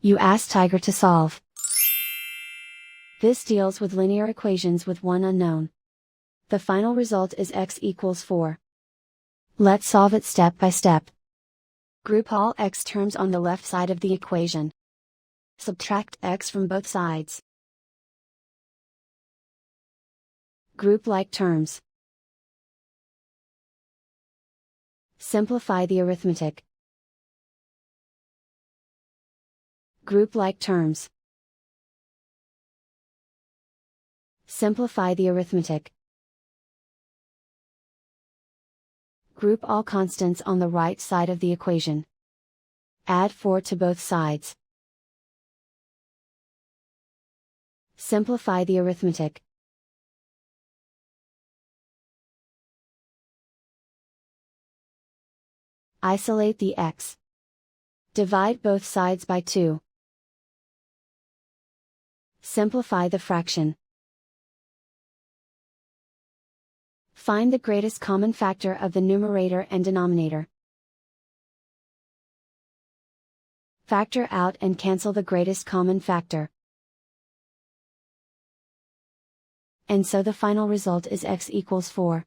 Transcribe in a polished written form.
You ask Tiger to solve. This deals with linear equations with one unknown. The final result is x equals 4. Let's solve it step by step. Group all x terms on the left side of the equation. Subtract x from both sides. Group like terms. Simplify the arithmetic. Group like terms. Simplify the arithmetic. Group all constants on the right side of the equation. Add 4 to both sides. Simplify the arithmetic. Isolate the x. Divide both sides by 2. Simplify the fraction. Find the greatest common factor of the numerator and denominator. Factor out and cancel the greatest common factor. And so the final result is x equals 4.